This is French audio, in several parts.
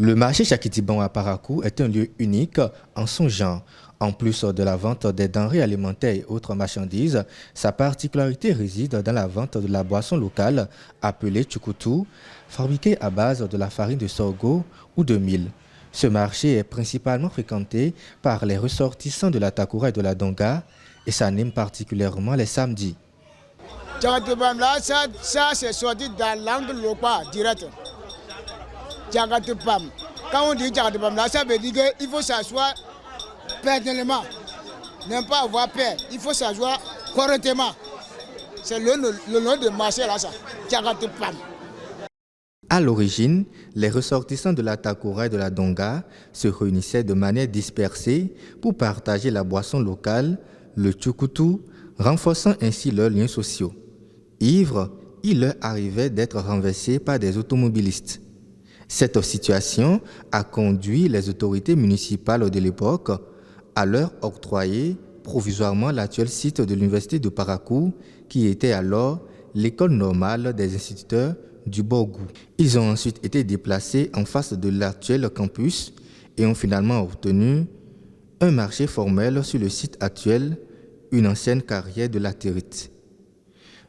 Le marché Chakitiban à Parakou est un lieu unique en son genre. En plus de la vente des denrées alimentaires et autres marchandises, sa particularité réside dans la vente de la boisson locale appelée tchoukoutou, fabriquée à base de la farine de sorgho ou de mil. Ce marché est principalement fréquenté par les ressortissants de la Takoura et de la Donga et s'anime particulièrement les samedis. Ça c'est sorti dans la langue locale directe. Quand on dit Djagatepam, ça veut dire qu'il faut s'asseoir personnellement, ne pas avoir peur, il faut s'asseoir correctement. C'est le nom de marché là, ça, Djagatepam. À l'origine, les ressortissants de la Takoura et de la Donga se réunissaient de manière dispersée pour partager la boisson locale, le tchoukoutou, renforçant ainsi leurs liens sociaux. Ivres, il leur arrivait d'être renversés par des automobilistes. Cette situation a conduit les autorités municipales de l'époque à leur octroyer provisoirement l'actuel site de l'université de Parakou, qui était alors l'école normale des instituteurs du Borgou. Ils ont ensuite été déplacés en face de l'actuel campus et ont finalement obtenu un marché formel sur le site actuel, une ancienne carrière de latérite.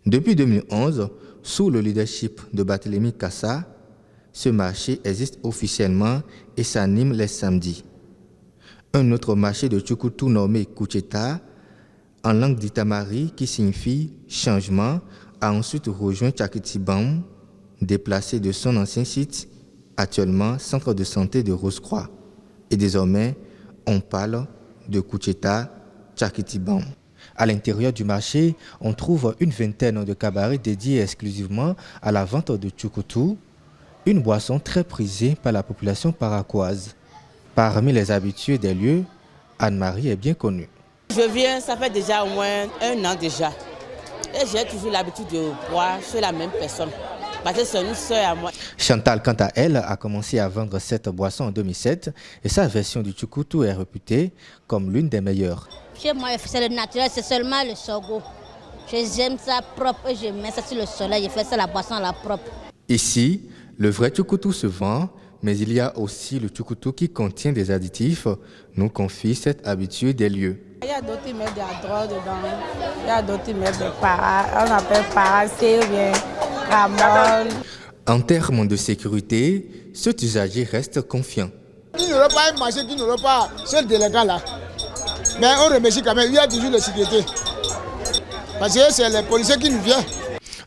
Depuis 2011, sous le leadership de Barthélemy Kassa, ce marché existe officiellement et s'anime les samedis. Un autre marché de tchoukoutou nommé Koucheta, en langue d'itamari qui signifie changement, a ensuite rejoint Chakitiban, déplacé de son ancien site, actuellement centre de santé de Rose-Croix. Et désormais, on parle de Koucheta Chakitiban. À l'intérieur du marché, on trouve une vingtaine de cabarets dédiés exclusivement à la vente de tchoukoutou, une boisson très prisée par la population parakoise. Parmi les habitués des lieux, Anne-Marie est bien connue. Je viens, ça fait déjà au moins 1 an déjà. Et j'ai toujours l'habitude de boire chez la même personne. Parce que c'est une sœur à moi. Chantal, quant à elle, a commencé à vendre cette boisson en 2007 et sa version du tchoukoutou est réputée comme l'une des meilleures. Chez moi, c'est le naturel, c'est seulement le sorgho. J'aime ça propre et je mets ça sur le soleil, je fais ça la boisson à la propre. Ici, le vrai tchoukoutou se vend, mais il y a aussi le tchoukoutou qui contient des additifs, nous confie cette habituée des lieux. Il y a d'autres qui mettent de la drogue dedans, il y a d'autres qui mettent de para, on appelle paracé ou bien ramol. En termes de sécurité, cet usager reste confiant. Il n'y aura pas un marché qui n'aura pas ce délégat là. Mais on remercie quand même, il y a toujours la sécurité. Parce que c'est les policiers qui nous viennent.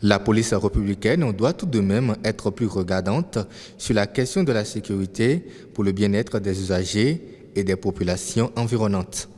La police républicaine doit tout de même être plus regardante sur la question de la sécurité pour le bien-être des usagers et des populations environnantes.